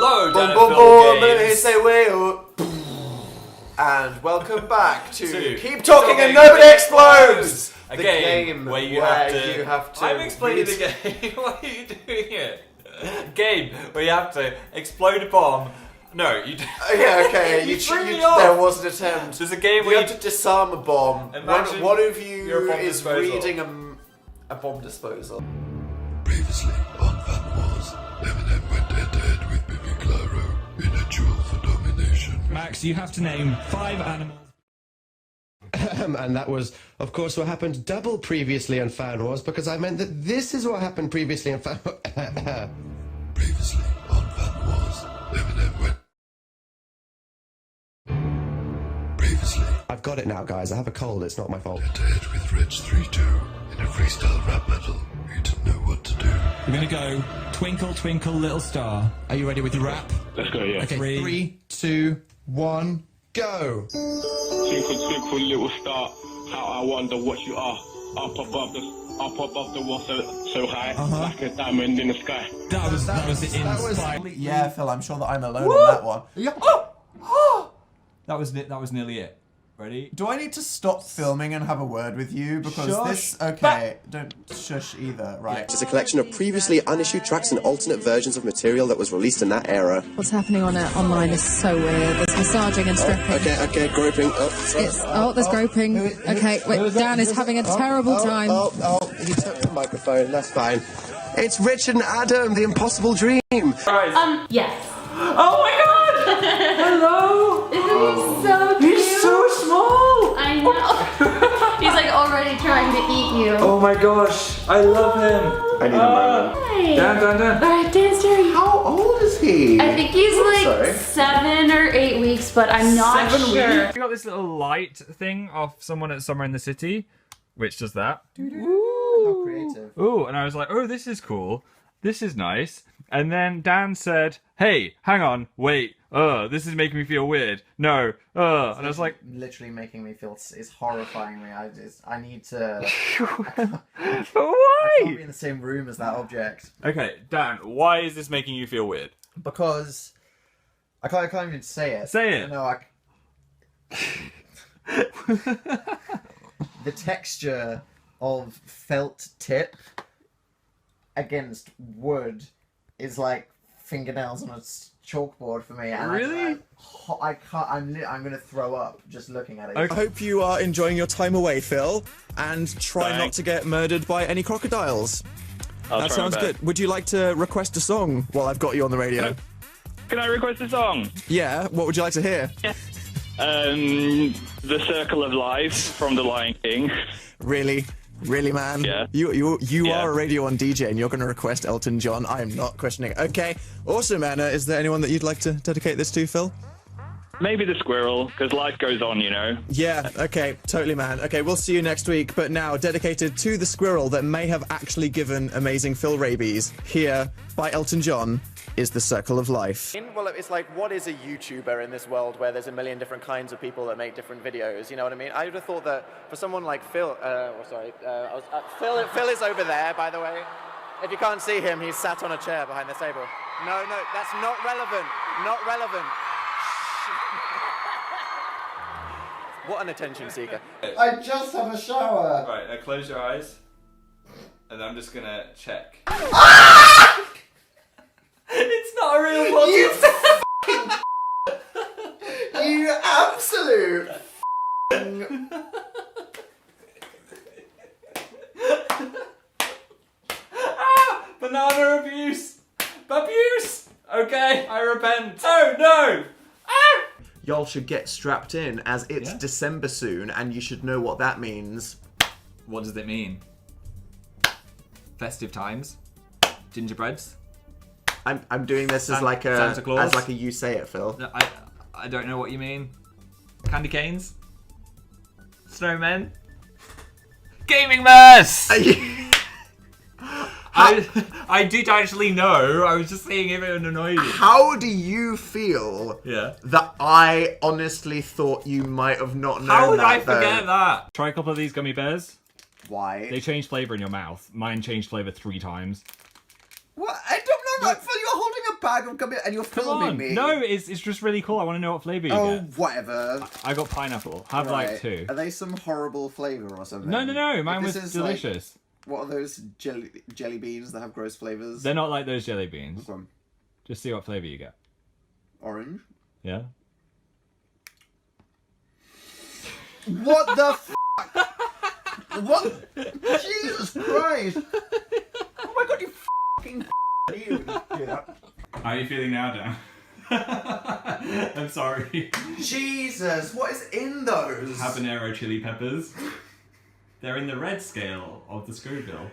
Hello, Boom, Janet boom, Phil boom, Games. say way. And welcome back to To Keep Talking and Nobody Explodes! A The game where you have to... I'm explaining read- the game. Why are you doing it? Game where you have to explode a bomb. No, you... Yeah, okay, You threw me off. there was an attempt. There's a game You where have to disarm a bomb. Imagine One of you you're a bomb is disposal. reading a bomb disposal. Previously on Fan Wars, Eminem went head-to-head with Bibi Clyro in a duel for domination. Max, you have to name 5 animals. And that was, of course, what happened double previously on Fan Wars, because I meant that this is what happened previously on Fan Previously on Fan Wars, Eminem went... Previously I've got it now, guys. I have a cold. It's not my fault. head-to-head with Reg 3-2 in a freestyle rap battle. He didn't know what to do. We're gonna go Twinkle Twinkle Little Star. Are you ready with your rap? Let's go, yeah. Okay, 3, 2, 1, go! Twinkle, twinkle, little star, how I wonder what you are. Up above the wall so high, like a diamond in the sky. That was the inspired. Yeah, Phil, I'm sure that I'm alone on that one. Yeah. That was nearly it. Ready? Do I need to stop filming and have a word with you? Because Shush. okay, don't shush either, right? It's a collection of previously unissued tracks and alternate versions of material that was released in that era. What's happening on it online is so weird. There's massaging and stripping. Okay, groping. There's groping. Okay, wait, Dan is having a terrible time. He took the microphone. That's fine. It's Richard and Adam, the impossible dream. Yes. Oh my god! Hello! Isn't he so cute? He's so small! I know. He's like already trying to eat you. Oh my gosh, I love him. I need a moment. Hi. Dan. Alright, Dan's Jerry. How old is he? I think he's like Sorry. 7 or 8 weeks, but I'm not 7 sure. weeks? We got this little light thing off someone at Somewhere in the City, which does that. How creative. Ooh, and I was like, oh, this is cool. This is nice. And then Dan said, hey, hang on, wait, this is making me feel weird. No, and I was like... Literally making me feel, it's horrifying me. I need to... I Why? can't be in the same room as that object. Okay, Dan, why is this making you feel weird? Because I can't even say it. Say it. No, the texture of felt tip against wood is like fingernails on a chalkboard for me. And Really? I can't. I'm gonna throw up just looking at it. I hope you are enjoying your time away, Phil, and try not to get murdered by any crocodiles. That sounds good. Would you like to request a song while I've got you on the radio? Can I request a song? Yeah, what would you like to hear? The Circle of Life from The Lion King. Really? Really, man? Yeah. You Yeah. are a Radio 1 DJ and you're going to request Elton John. I am not questioning it. Okay, awesome, Anna. Is there anyone that you'd like to dedicate this to, Phil? Maybe the squirrel, because life goes on, you know. Yeah, okay, totally, man. Okay, we'll see you next week. But now, dedicated to the squirrel that may have actually given amazing Phil rabies, here, by Elton John, is The Circle of Life. Well, it's like, what is a YouTuber in this world where there's a million different kinds of people that make different videos? You know what I mean? I would have thought that for someone like Phil, Phil is over there, by the way. If you can't see him, he's sat on a chair behind the table. No, that's not relevant. Not relevant. What an attention seeker. I just have a shower. Right, now close your eyes. And I'm just gonna check. It's not a real body. You absolute Banana abuse! Abuse! Okay, I repent. Oh no! Ah! Y'all should get strapped in as it's December soon and you should know what that means. What does it mean? Festive times? Gingerbreads? I'm doing this as like Santa Claus? a you say it, Phil. No, I don't know what you mean. Candy canes? Snowmen? Gaming mess! I did actually know. I was just seeing if it annoyed you. How do you feel that I honestly thought you might have not known that? How would I forget that? Try a couple of these gummy bears. Why? They change flavour in your mouth. Mine changed flavour 3 times. What? I don't know. Phil, you're holding a pack of gummy and you're filming me. No, it's just really cool. I want to know what flavour you Oh, get. whatever. I got pineapple. Have like 2. Are they some horrible flavour or something? No. Mine was This is delicious. What are those jelly beans that have gross flavours? They're not like those jelly beans. Okay. Just see what flavour you get. Orange. Yeah. What the What? Jesus Christ! Oh my god, you fucking you. Yeah. How are you feeling now, Dan? I'm sorry. Jesus, what is in those? Habanero chili peppers. They're in the red scale of the Scoville.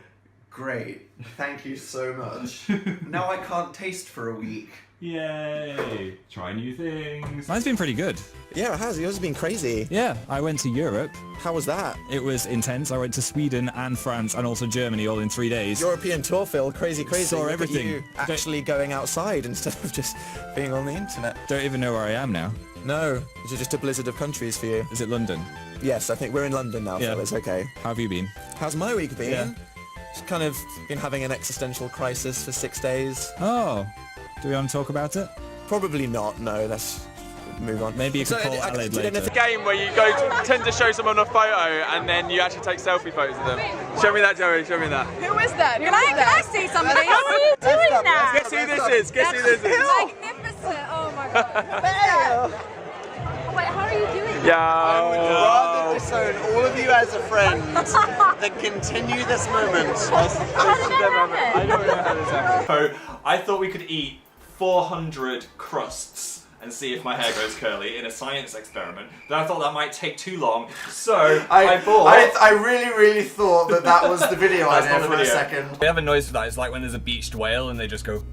Great. Thank you so much. Now I can't taste for a week. Yay! Try new things. Mine's been pretty good. Yeah, it has. Yours has been crazy. Yeah, I went to Europe. How was that? It was intense. I went to Sweden and France and also Germany all in 3 days. European tour, Phil. Crazy. Saw Look at everything. you actually going outside instead of just being on the internet. Don't even know where I am now. No, it's just a blizzard of countries for you. Is it London? Yes, I think we're in London now, Yeah. Phil. It's okay. How have you been? How's my week been? Yeah. Just kind of been having an existential crisis for 6 days. Oh, do we want to talk about it? Probably not. No, let's move on. Maybe you could call Aled later. It's a game where you tend to show someone a photo and then you actually take selfie photos of them. Show me that, Joey. Show me that. Who is that? Can I see something? How are you doing that? Guess who this is? Guess who this is? Magnificent. Oh my god. Wait, how are you doing Yeah. I would rather disown all of you as a friend than continue this moment. I don't know how this happened. So I thought we could eat 400 crusts and see if my hair goes curly in a science experiment. But I thought that might take too long, so I thought... I really thought that was the video idea for a second. We have a noise for that. It's like when there's a beached whale and they just go.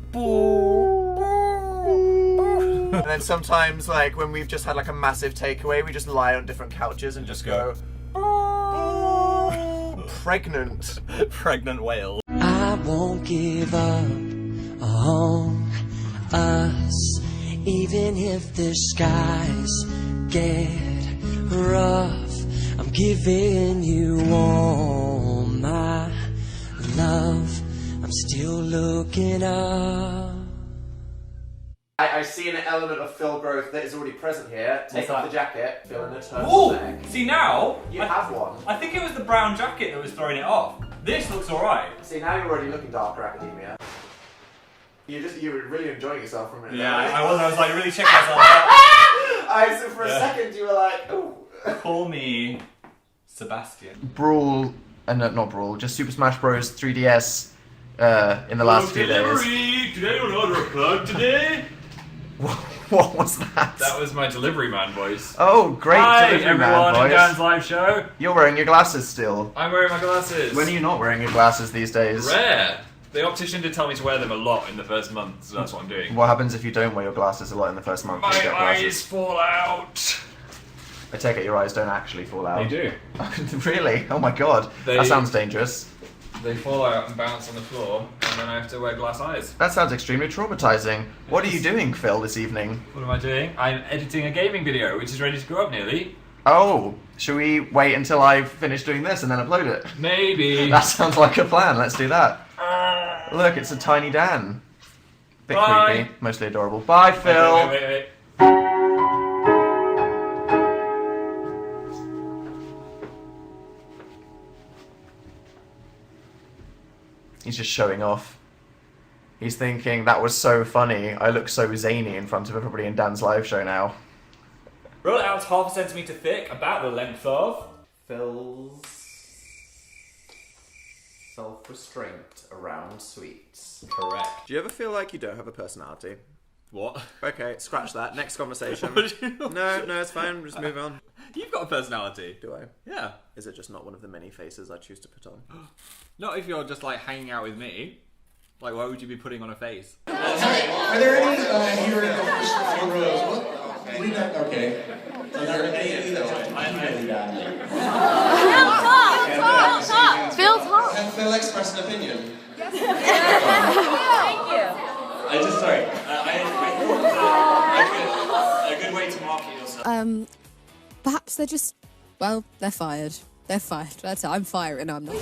And then sometimes, like, when we've just had like a massive takeaway, we just lie on different couches and just go pregnant. Pregnant whale. I won't give up on us, even if the skies get rough. I'm giving you all my love. I'm still looking up. I see an element of Phil growth that is already present here. Take off the jacket, Phil in a Ooh! turtleneck. See now? You have one. I think it was the brown jacket that was throwing it off. This looks alright. See, now you're already looking darker, Academia. You were really enjoying yourself for a minute. Yeah, I was like really checking myself out. So for a second you were like, ooh. Call me Sebastian. Brawl, not Brawl, just Super Smash Bros. 3DS in the last few days. Today on Order of Plug today. What was that? That was my delivery man voice. Oh, great Hi delivery man everyone in voice. Dan's live show. You're wearing your glasses still. I'm wearing my glasses. When are you not wearing your glasses these days? Rare. The optician did tell me to wear them a lot in the first month, so that's what I'm doing. What happens if you don't wear your glasses a lot in the first month? My You get glasses? eyes fall out. I take it your eyes don't actually fall out. They do. Really? Oh my god. That sounds dangerous. They fall out and bounce on the floor, and then I have to wear glass eyes. That sounds extremely traumatizing. What are you doing, Phil, this evening? What am I doing? I'm editing a gaming video, which is ready to go up nearly. Oh, should we wait until I finish doing this and then upload it? Maybe. That sounds like a plan. Let's do that. Look, it's a tiny Dan. Bit Bye. creepy, mostly adorable. Bye, Phil. Wait. He's just showing off. He's thinking, that was so funny. I look so zany in front of everybody in Dan's live show now. Roll it out half a centimetre thick, about the length of Phil's self-restraint around sweets. Correct. Do you ever feel like you don't have a personality? What? Okay, scratch that. Next conversation. No, it's fine. Just move on. You've got a personality. Do I? Yeah. Is it just not one of the many faces I choose to put on? Not if you're just like hanging out with me. Like, why would you be putting on a face? Are there any here in the first few rows? What? Leave that. Okay. Are there any? Phil, talk. Can Phil express an opinion? Thank you. I just, sorry. I thought a good way to market yourself. Perhaps they're just, well, they're fired. They're fired. That's it. I'm firing. I'm not. I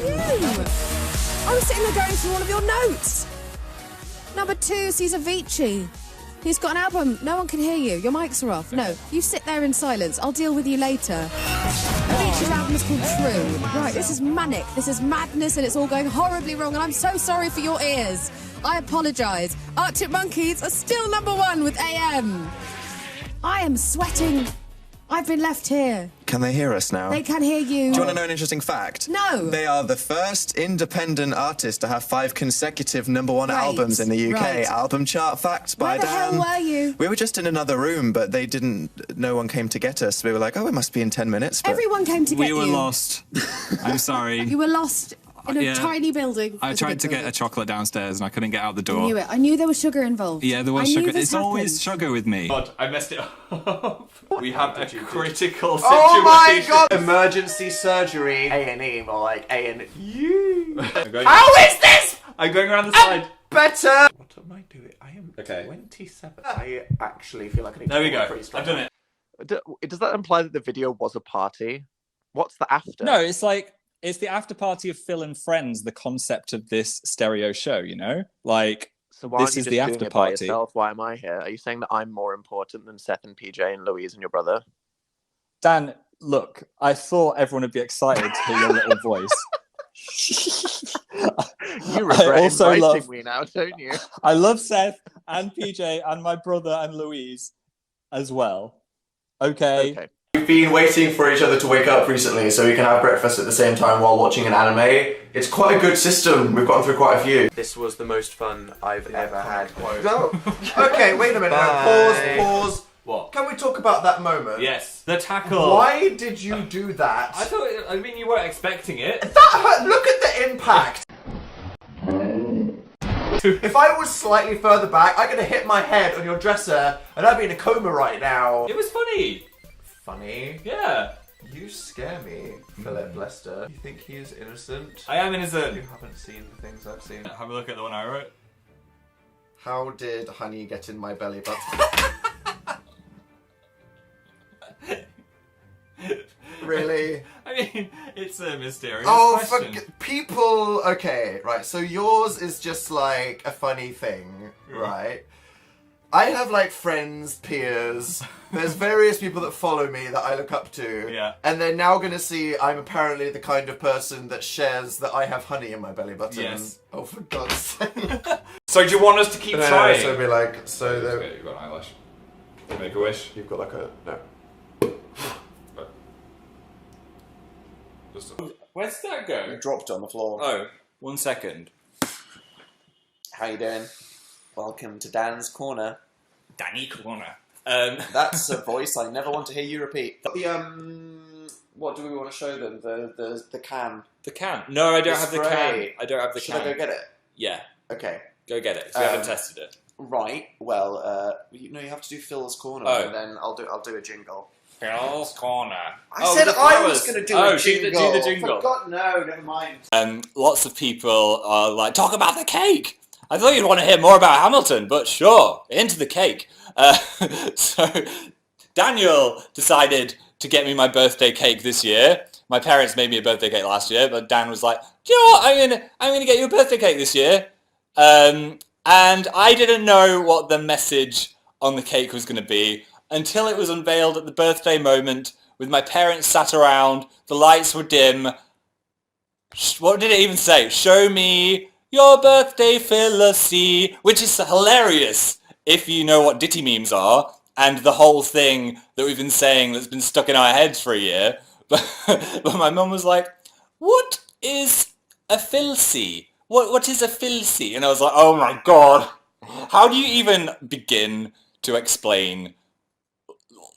was sitting there going through one of your notes. Number 2, Cesar Vici. He's got an album. No one can hear you. Your mics are off. No, you sit there in silence. I'll deal with you later. Avicii's album is called True. Right, this is manic. This is madness, and it's all going horribly wrong, and I'm so sorry for your ears. I apologise. Arctic Monkeys are still number 1 with AM. I am sweating. I've been left here. Can they hear us now? They can hear you. Do you want to know an interesting fact? No. They are the first independent artist to have 5 consecutive #1 albums in the UK. Right. Album chart fact by Dan. Where the hell were you? We were just in another room, but they didn't. No one came to get us. We were like, oh, it must be in 10 minutes. But Everyone came to get you. We were lost. I'm sorry. You were lost in a tiny building. I tried to get a chocolate downstairs and I couldn't get out the door. I knew it. I knew there was sugar involved. Yeah, there was I knew sugar. this It's always sugar with me. God, I messed it up. We have a critical situation. Oh my god! Emergency surgery. A&E, or like A&U. How is this? I'm going around the side. Better! What am I doing? I am 27. I actually feel like I need to There we go. I've done it. Does that imply that the video was a party? What's the after? No, it's like it's the after party of Phil and Friends. The concept of this stereo show, you know, like So why this aren't you is just the doing after it by party. yourself? Why am I here? Are you saying that I'm more important than Seth and PJ and Louise and your brother? Dan, look, I thought everyone would be excited to hear your little voice. You regret also inviting love- me now, don't you? I love Seth and PJ and my brother and Louise as well. Okay. We've been waiting for each other to wake up recently so we can have breakfast at the same time while watching an anime. It's quite a good system. We've gotten through quite a few. This was the most fun I've ever had. No. Okay, wait a minute. Bye. Pause. What? Can we talk about that moment? Yes. The tackle. Why did you do that? I mean, you weren't expecting it. That hurt. Look at the impact. If I was slightly further back, I'm gonna hit my head on your dresser and I'd be in a coma right now. It was funny. Funny? Yeah. You scare me, Philip Lester. You think he is innocent? I am innocent. You haven't seen the things I've seen. Have a look at the one I wrote. How did honey get in my belly button? Really? I mean, it's a mysterious question. Fuck people. Okay, right. So yours is just like a funny thing, right? I have like friends, peers. There's various people that follow me that I look up to. Yeah. And they're now gonna see I'm apparently the kind of person that shares that I have honey in my belly button. Yes. Oh, for God's sake. So do you want us to keep trying? So be like, so there. Okay, you've got an eyelash. Make a wish. You've got like a no. Where's that go? Dropped on the floor. Oh, 1 second. How you doing? Welcome to Dan's Corner. Danny Corner. That's a voice I never want to hear you repeat. What do we want to show them? The can. The can. No, I don't have the can. spray. I don't have the Should can. I go get it? Yeah, Okay. go get it. 'Cause we haven't tested it. Right. Well, you have to do Phil's Corner, Oh. and then I'll do a jingle. Phil's Corner. I said I was going to do a jingle. Do the jingle. Forgot. No, never mind. Lots of people are like, talk about the cake. I thought you'd want to hear more about Hamilton, but sure, into the cake. So Daniel decided to get me my birthday cake this year. My parents made me a birthday cake last year, but Dan was like, do you know what? I'm gonna get you a birthday cake this year. And I didn't know what the message on the cake was going to be until it was unveiled at the birthday moment with my parents sat around, the lights were dim. What did it even say? Show me your birthday Phyllis, which is hilarious if you know what ditty memes are and the whole thing that we've been saying that's been stuck in our heads for a year. But my mum was like, what is a Phyllis? What is a Phyllis? And I was like, oh my god, how do you even begin to explain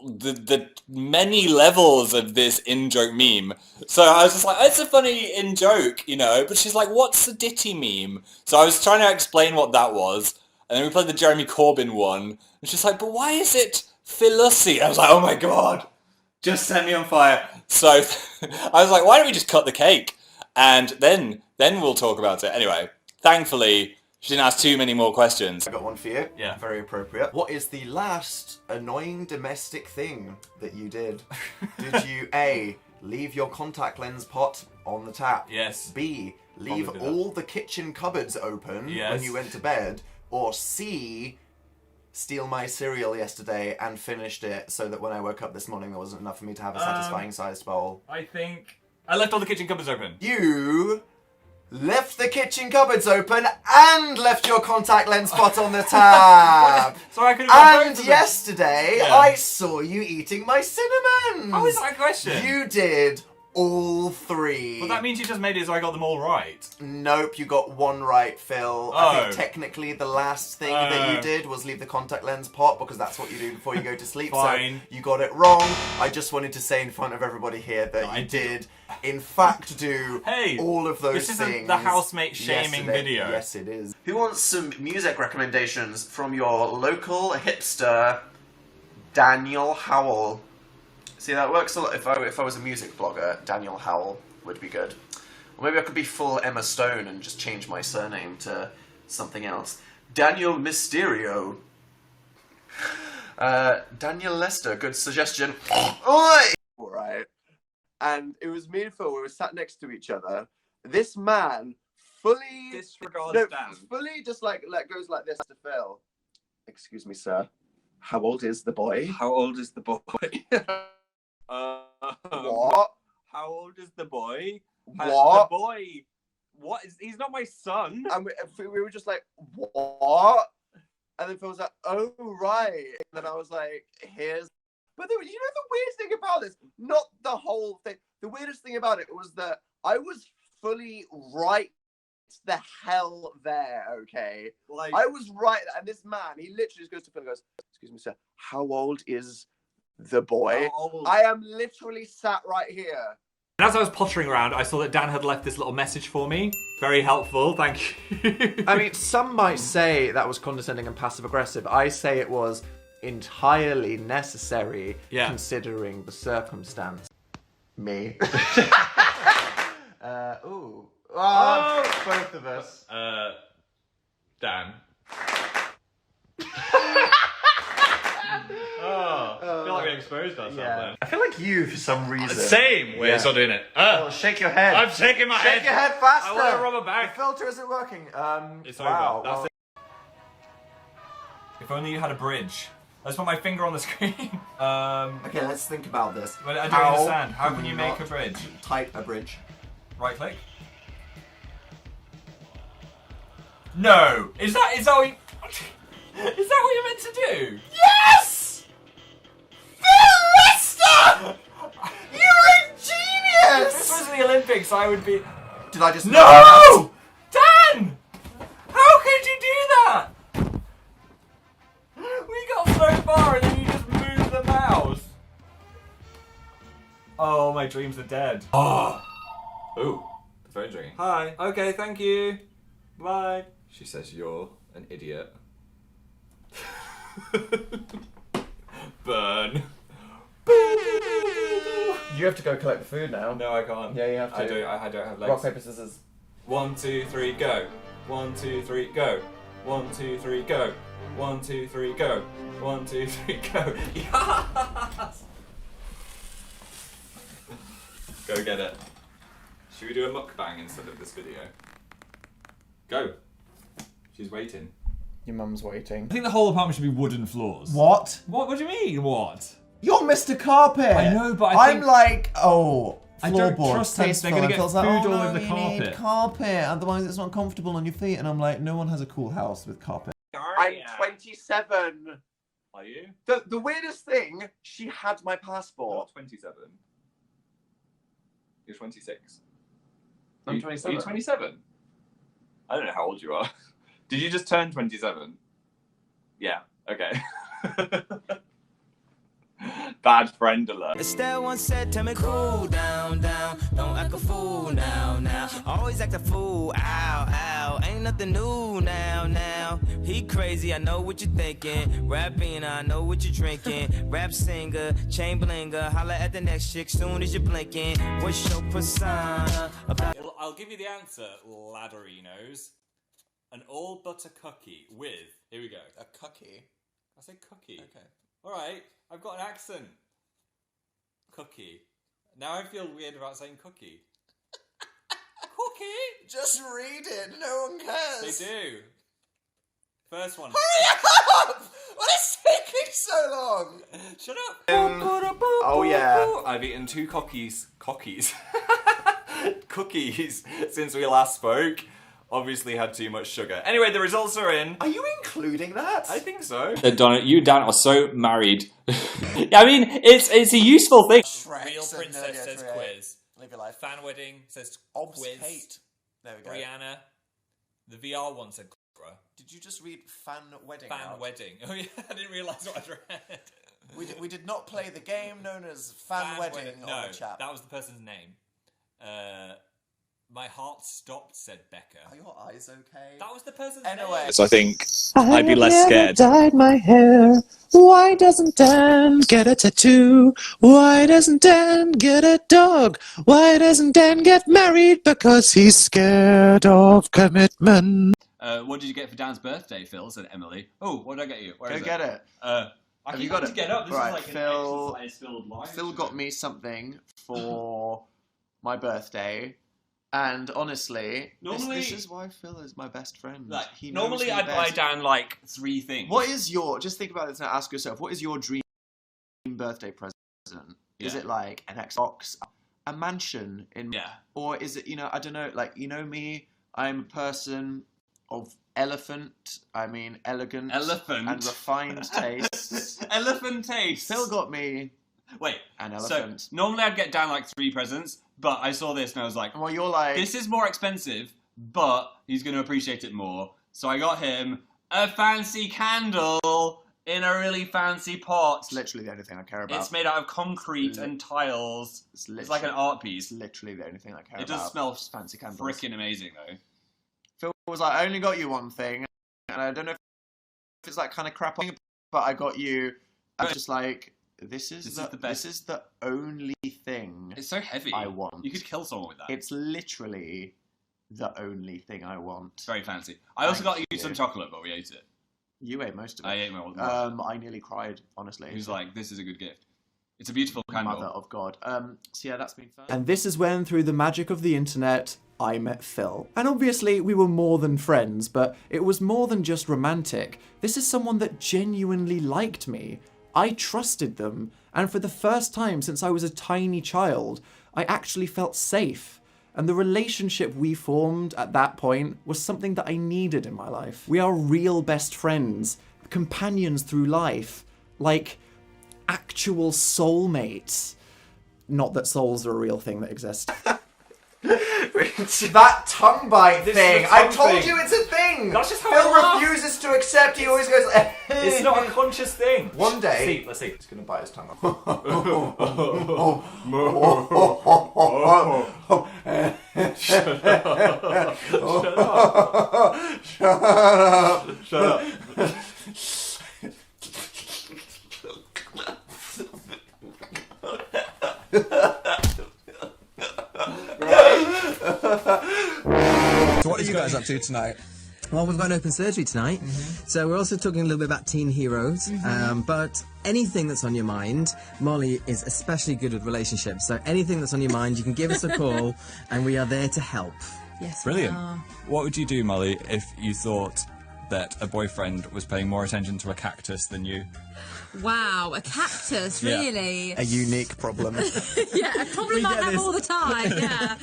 the many levels of this in-joke meme? So I was just like, it's a funny in-joke, you know, but she's like, what's a ditty meme? So I was trying to explain what that was, and then we played the Jeremy Corbyn one, and she's like, but why is it Phyllis? I was like, oh my god, just set me on fire. So I was like, why don't we just cut the cake? And then we'll talk about it. Anyway, thankfully, she didn't ask too many more questions. I got one for you. Yeah. Very appropriate. What is the last annoying domestic thing that you did? Did you A, leave your contact lens pot on the tap? Yes. B, leave Probably did that. all the kitchen cupboards open Yes. when you went to bed? Or C, steal my cereal yesterday and finished it so that when I woke up this morning there wasn't enough for me to have a satisfying sized bowl. I think I left all the kitchen cupboards open. You left the kitchen cupboards open and left your contact lens spot on the tab. So I could have got both of And them. yesterday, I saw you eating my cinnamons. How is that a question? You did all 3. Well, that means you just made it so I got them all right. Nope, you got 1 right, Phil. I think Oh. technically the last thing that you did was leave the contact lens pot because that's what you do before you go to sleep. Fine. So you got it wrong. I just wanted to say in front of everybody here that you did, in fact, do all of those this isn't things. the housemate shaming yesterday. video. Yes, it is. Who wants some music recommendations from your local hipster, Daniel Howell? See, that works a lot. If I was a music blogger, Daniel Howell would be good. Or maybe I could be full Emma Stone and just change my surname to something else. Daniel Mysterio. Daniel Lester, good suggestion. Oi! Right. And it was me and Phil, we were sat next to each other. This man fully disregards Dan. fully just like goes like this to Phil. Excuse me, sir. How old is the boy? How old is the boy? What? How old is the boy? What? The boy. What is? He's not my son. And we were just like, what? And then Phil was like, oh, right. And then I was like, here's... But you know the weirdest thing about this? Not the whole thing. The weirdest thing about it was that I was fully right the hell there, okay? Like, I was right there. And this man, he literally just goes to Phil and goes, excuse me, sir, how old is the boy? I am literally sat right here. And as I was pottering around, I saw that Dan had left this little message for me. Very helpful, thank you. I mean, some might say that was condescending and passive-aggressive. I say it was entirely necessary, considering the circumstance. Me. Ooh. Oh, both of us. Dan. I feel like we exposed ourselves then. I feel like you, for some reason. Same. Wait, it's not doing it. Oh, shake your head. I'm shaking my head. Shake your head faster. I want a rubber bag. The filter isn't working. It's wow. over. That's it. If only you had a bridge. Let's put my finger on the screen. Okay, let's think about this. But I don't understand. How can you make a bridge? Type a bridge. Right click. No! Is that what you... Is that what you're meant to do? Yes! Phil Lester! You're a genius! If this was the Olympics, I would be... Did I just... No! Dan! How could you do that? We got so far and then you just moved the mouse. Oh, my dreams are dead. Oh. Ooh, the phone's ringing. Hi. Okay, thank you. Bye. She says you're an idiot. Burn. You have to go collect the food now. No, I can't. Yeah, you have to. I don't have legs. Rock, paper, scissors. 1, 2, 3, go. 1, 2, 3, go. 1, 2, 3, go. 1, 2, 3, go. 1, 2, 3, go. Yes! Go get it. Should we do a mukbang instead of this video? Go. She's waiting. Your mum's waiting. I think the whole apartment should be wooden floors. What? What do you mean, what? You're Mr. Carpet. I know, but I think... I'm like, oh, I don't floorboards, trust them. tasteful. They're gonna And get Phil's food like, all oh, no, over the you carpet. need carpet, otherwise it's not comfortable on your feet. And I'm like, no one has a cool house with carpet. I'm 27. Are you? The weirdest thing, she had my passport. You're 27. You're 26. I'm 27. Are you 27? I don't know how old you are. Did you just turn 27? Yeah. Okay. Bad friend alert. Estelle once said, tell me cool down, down. Don't act a fool now, now. Always act a fool, ow, ow. Ain't nothing new now, now. He crazy, I know what you're thinking. Rapping, I know what you're drinking. Rap singer, chain blinger. Holla at the next chick soon as you're blinking. What's your persona? I'll give you the answer, ladderinos. An all butter cookie with... Here we go. A cookie? I said cookie. Okay. Alright, I've got an accent. Cookie. Now I feel weird about saying cookie. Cookie? Just read it. No one cares. They do. First one. Hurry up! What is taking so long? Shut up. Oh yeah. I've eaten 2 cookies since we last spoke. Obviously had too much sugar. Anyway, the results are in. Are you including that? I think so. Donna, you and Dan are so married. I mean, it's a useful thing. Real Princess says quiz. Live your life. Fan Wedding says Obs quiz. hate. There we go. Brianna. The VR one said Cobra. Did you just read fan wedding? Fan Wedding. Oh yeah, I didn't realise what I'd read. We did not play the game known as fan wedding No, on the chat. that was the person's name. My heart stopped, said Becca. Are your eyes okay? That was the person's Anyway. name. So I think I'd be less scared. Dyed my hair. Why doesn't Dan get a tattoo? Why doesn't Dan get a dog? Why doesn't Dan get married? Because he's scared of commitment. What did you get for Dan's birthday, Phil? Said Emily. Oh, what did I get you? Where Go is get it. Have you got it? Get up. This Right, is like Phil. an exercise-filled live Phil show. got me something for my birthday, and honestly, Normally- this is why Phil is my best friend. Like, He knows normally me I'd buy best. Dan like 3 things. What is your? Just think about this now. Ask yourself, what is your dream birthday present? Is Yeah. it like an Xbox, a mansion in? Yeah. Or is it, I don't know. Like, me, I'm a person of elegant and refined tastes. Elephant taste. Phil got me Wait. an elephant. So normally I'd get Dan like 3 presents, but I saw this and I was like, well, you're like, this is more expensive, but he's going to appreciate it more. So I got him a fancy candle in a really fancy pot. It's literally the only thing I care about. It's made out of concrete and tiles. It's like an art piece. It's literally the only thing I care It about. does smell fancy candles. freaking amazing though. Phil was like, I only got you one thing, and I don't know if it's that kind of crap, but I got you. I'm just like, this is the best. This is the only thing. It's so heavy. I want. You could kill someone with that. It's literally the only thing I want. It's very fancy. I also got Thank you some you. chocolate, but we ate it. You ate most of it. I ate most. I nearly cried, honestly. He was like, "This is a good gift. It's a beautiful candle." Mother of God. So yeah, that's been fun. And this is when, through the magic of the internet, I met Phil. And obviously, we were more than friends, but it was more than just romantic. This is someone that genuinely liked me. I trusted them, and for the first time since I was a tiny child, I actually felt safe. And the relationship we formed at that point was something that I needed in my life. We are real best friends, companions through life, like actual soulmates. Not that souls are a real thing that exist. That tongue bite thing. I told you it's a thing. That's just how Phil I laugh. refuses to accept. He always goes. It's not a conscious thing. One day. Let's see. He's gonna bite his tongue off. Shut up. Shut up. Shut up. So what are you guys up to tonight? Well, we've got an open surgery tonight, so we're also talking a little bit about teen heroes, but anything that's on your mind, Molly is especially good with relationships, so anything that's on your mind, you can give us a call, and we are there to help. Yes, Brilliant. What would you do, Molly, if you thought that a boyfriend was paying more attention to a cactus than you? Wow, a cactus, Yeah. really? A unique problem. Yeah, a problem I get have this. all the time, yeah.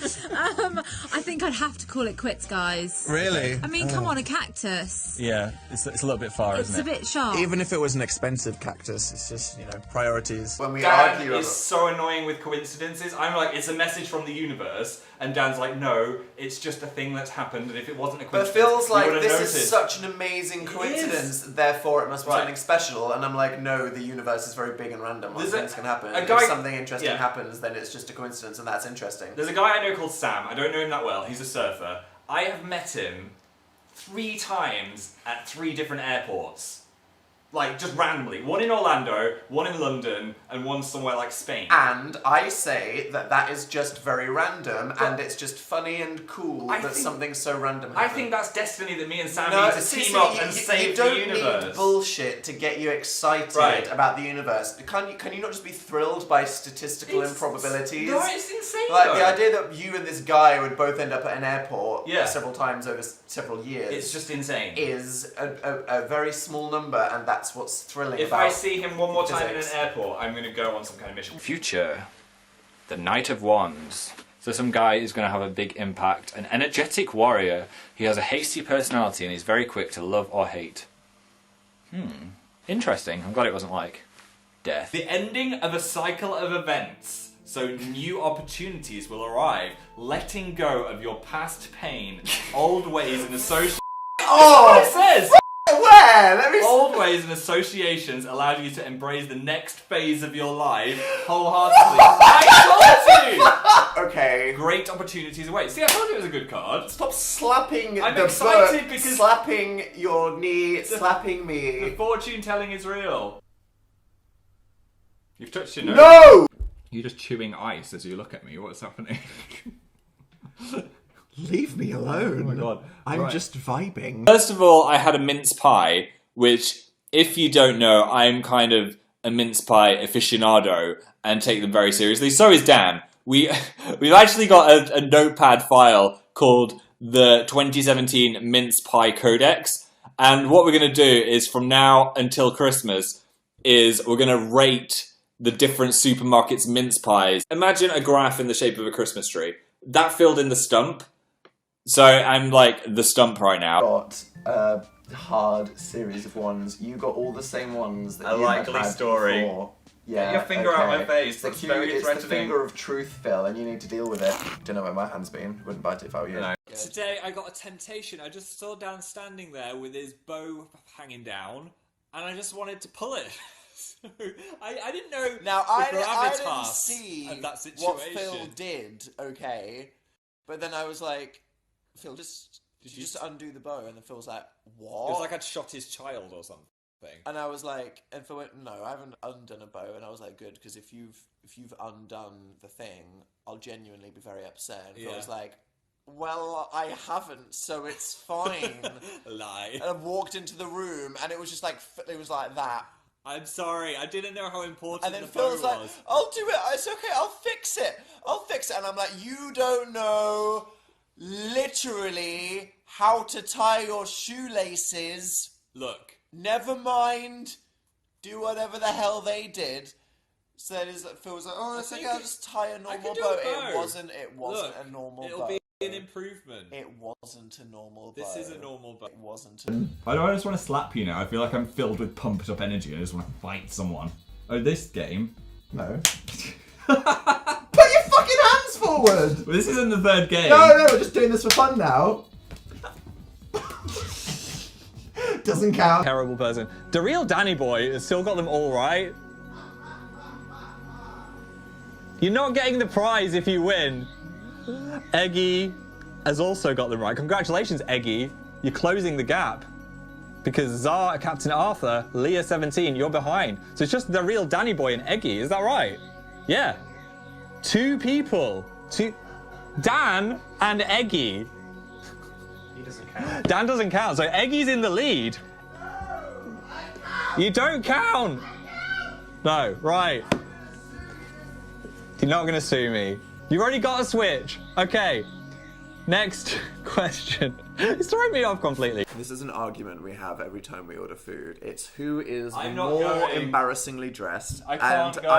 I think I'd have to call it quits, guys. Really? I mean, come on, a cactus. Yeah, it's a little bit far, It's isn't a it? bit sharp. Even if it was an expensive cactus, it's just, priorities. When we Dan argue is so annoying with coincidences. I'm like, it's a message from the universe, and Dan's like, no, it's just a thing that's happened, and if it wasn't a But coincidence, Phil's you like, would've this noticed. is such an amazing coincidence, therefore it must be something special. And I'm like, no, the universe is very big and random. Lots of things can happen. a guy- If something interesting yeah. happens, then it's just a coincidence, and that's interesting. There's a guy I know called Sam. I don't know him that well. He's a surfer. I have met him 3 times at 3 different airports. Like, just randomly. One in Orlando, one in London, and one somewhere like Spain. And I say that that is just very random, and it's just funny and cool something so random happened. I think that's destiny that me and Sam need to team up and save the universe. You don't need bullshit to get you excited about the universe. Can you not just be thrilled by statistical improbabilities? No, it's insane. Like, though. the idea that you and this guy would both end up at an airport several times over several years. It's just insane. Is a very small number, and that's what's thrilling If about I see him one more time in an physics. airport, I'm going to go on some kind of mission. Future. The Knight of Wands. So some guy is going to have a big impact. An energetic warrior. He has a hasty personality and he's very quick to love or hate. Interesting. I'm glad it wasn't like death. The ending of a cycle of events. So new opportunities will arrive. Letting go of your past pain, old ways and associations. Oh! That's what it says! Where? Let me Old ways and associations allow you to embrace the next phase of your life wholeheartedly. I told you! Okay. Great opportunities await. See, I told you it was a good card. Stop slapping I'm the excited book, because slapping your knee, slapping me. the fortune telling is real. You've touched your nose. No! You're just chewing ice as you look at me. What's happening? Leave me alone. Oh my god. I'm just vibing. First of all, I had a mince pie, which, if you don't know, I'm kind of a mince pie aficionado and take them very seriously. So is Dan. We've actually got a notepad file called the 2017 Mince Pie Codex, and what we're going to do is from now until Christmas is we're going to rate the different supermarkets' mince pies. Imagine a graph in the shape of a Christmas tree. That filled in the stump. So I'm like the stump right now. Got a hard series of ones. You got all the same ones that A you likely had story. before. Yeah, Get your finger out my face. It's That's the very it's threatening. the finger of truth, Phil, and you need to deal with it. Don't know where my hand's been. Wouldn't bite it if I were you. No. Today I got a temptation. I just saw Dan standing there with his bow hanging down, and I just wanted to pull it. So, I didn't know Now, the I didn't gravitas see of that situation. what Phil did, okay? But then I was like, Phil, just undo the bow, and then Phil was like, what? It was like I'd shot his child or something. And I was like, and Phil went, no, I haven't undone a bow, and I was like, good, because if you've undone the thing, I'll genuinely be very upset. And Phil was like, well, I haven't, so it's fine. Lie. And I walked into the room, and it was just like, it was like that. I'm sorry, I didn't know how important And then the Phil's bow like, was. I'll do it, it's okay, I'll fix it. And I'm like, you don't know literally how to tie your shoelaces. Look. Never mind. Do whatever the hell they did. So then Phil was like, oh, it's okay, I'll just tie a normal bow. It wasn't Look, a normal it'll bow. be an improvement. It wasn't a normal bow. This is a normal bow. It wasn't Why do I just want to slap you now? I feel like I'm filled with pumped up energy. I just want to fight someone. Oh, this game? No. Put your fucking hands forward! Well, this isn't the third game. No, we're just doing this for fun now. Doesn't count. Terrible person. The real Danny boy has still got them all right. You're not getting the prize if you win. Eggy has also got them right. Congratulations, Eggy. You're closing the gap. Because Zar, Captain Arthur, Leah 17, you're behind. So it's just the real Danny boy and Eggy, is that right? Yeah. 2 people. Dan and Eggy. He doesn't count. Dan doesn't count, so Eggy's in the lead. You don't count! No, right. You're not gonna sue me. You've already got a Switch. Okay. Next question. It's throwing me off completely. This is an argument we have every time we order food. It's who is I'm not more going. embarrassingly dressed. I can't and go.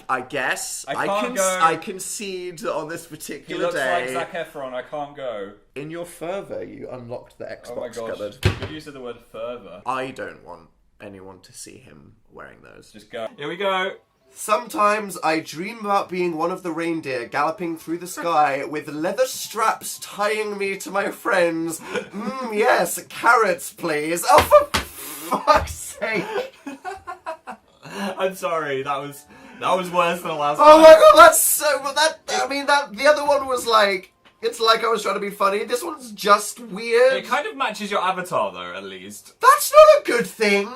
I guess I can't go. I concede that on this He particular looks day. like Zac Efron. I can't go. In your fervour, you unlocked the Xbox Oh my gosh. cupboard. Good use of the word further. I don't want anyone to see him wearing those. Just go. Here we go. Sometimes I dream about being one of the reindeer galloping through the sky with leather straps tying me to my friends. Yes, carrots, please. Oh, for fuck's sake. I'm sorry. That was worse than the last Oh time. my god, that's so... the other one was like... It's like I was trying to be funny. This one's just weird. It kind of matches your avatar, though, at least. That's not a good thing.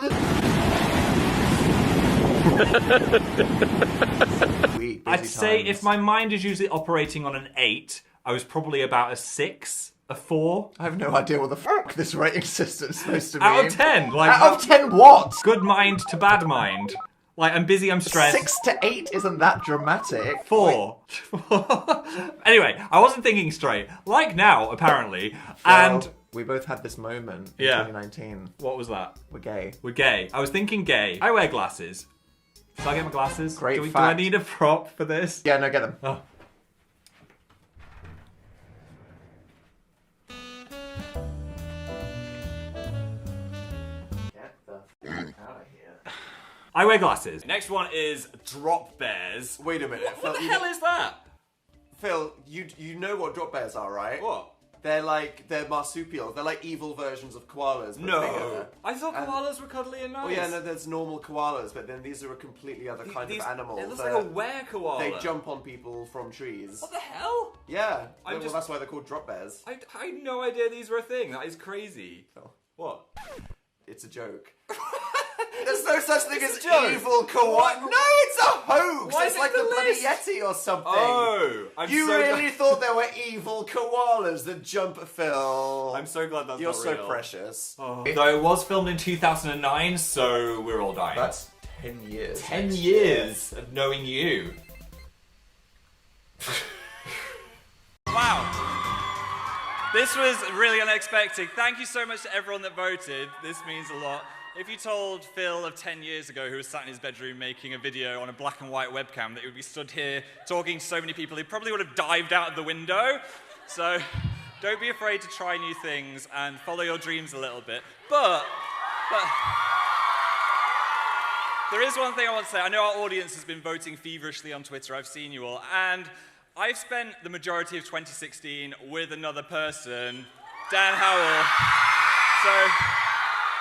I'd say if my mind is usually operating on an 8, I was probably about a 6, a 4. I have no idea what the fuck this rating system is supposed to mean. Out of 10. Like, out of 10 what? Good mind to bad mind. Like, I'm busy, I'm stressed. 6 to 8 isn't that dramatic. 4. Anyway, I wasn't thinking straight. Like now, apparently. And we both had this moment in 2019. What was that? We're gay. We're gay. I was thinking gay. I wear glasses. Should I get my glasses? Great do I fact. need a prop for this? Yeah, no, get them. Oh. Get the fuck out of here. I wear glasses. Next one is drop bears. Wait a minute. What Phil, the hell is that? Phil, you know what drop bears are, right? What? They're marsupials. They're like evil versions of koalas. But bigger. I thought koalas were cuddly and nice. Oh yeah, no, there's normal koalas, but then these are a completely other kind of animal. It looks like a were-koala. They jump on people from trees. What the hell? Yeah, well, that's why they're called drop bears. I had no idea these were a thing. That is crazy. Oh. What? It's a joke. There's no such thing as joke. evil koala. No, it's a hoax. Why it's is it like the the bloody list? Yeti or something. Oh, you really thought there were evil koalas that jump, Phil? I'm so glad that's You're not so real. precious. Oh. Though it was filmed in 2009, so we're all dying. That's 10 years. 10 years of knowing you. Wow. This was really unexpected. Thank you so much to everyone that voted. This means a lot. If you told Phil of 10 years ago, who was sat in his bedroom making a video on a black and white webcam, that he would be stood here talking to so many people, he probably would have dived out of the window. So don't be afraid to try new things and follow your dreams a little bit. But there is one thing I want to say. I know our audience has been voting feverishly on Twitter. I've seen you all. And I've spent the majority of 2016 with another person, Dan Howell. So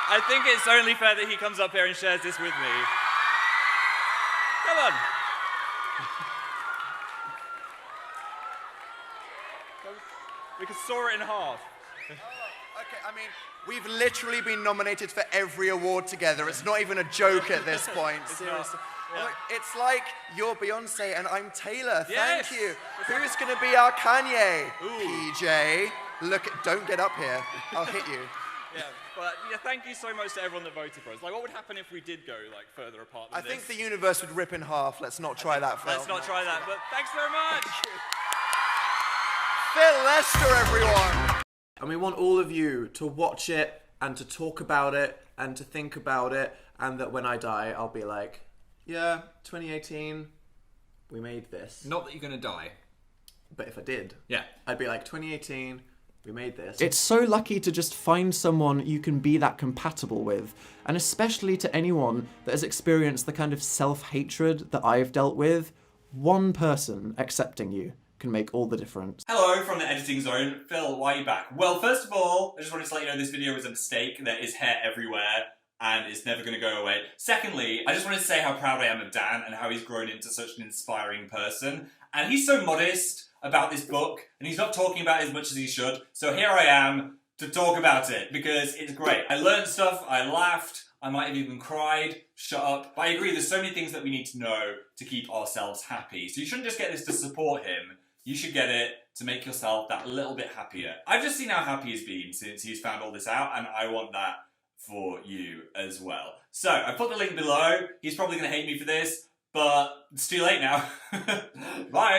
I think it's only fair that he comes up here and shares this with me. Come on. We can saw it in half. Okay, I mean, we've literally been nominated for every award together. It's not even a joke at this point. Seriously. Yeah. Look, it's like you're Beyonce and I'm Taylor. Yes. Thank you. Who's going to be our Kanye? Ooh. PJ. Look, don't get up here. I'll hit you. Yeah, but yeah, thank you so much to everyone that voted for us. Like, what would happen if we did go like further apart than I think the universe would rip in half. Let's not try that, Phil. Let's not try that, but thanks very much. Phil Lester, everyone. And we want all of you to watch it and to talk about it and to think about it, and that when I die, I'll be like, yeah, 2018, we made this. Not that you're gonna die. But if I did, yeah, I'd be like, 2018, we made this. It's so lucky to just find someone you can be that compatible with, and especially to anyone that has experienced the kind of self-hatred that I've dealt with. One person accepting you can make all the difference. Hello from the editing zone. Phil, why are you back? Well, first of all, I just wanted to let you know this video was a mistake. There is hair everywhere, and it's never going to go away. Secondly, I just wanted to say how proud I am of Dan and how he's grown into such an inspiring person. And he's so modest about this book, and he's not talking about it as much as he should. So here I am to talk about it, because it's great. I learned stuff, I laughed, I might have even cried, shut up. But I agree, there's so many things that we need to know to keep ourselves happy. So you shouldn't just get this to support him, you should get it to make yourself that little bit happier. I've just seen how happy he's been since he's found all this out, and I want that for you as well. So, I put the link below. He's probably going to hate me for this, but it's too late now. Bye!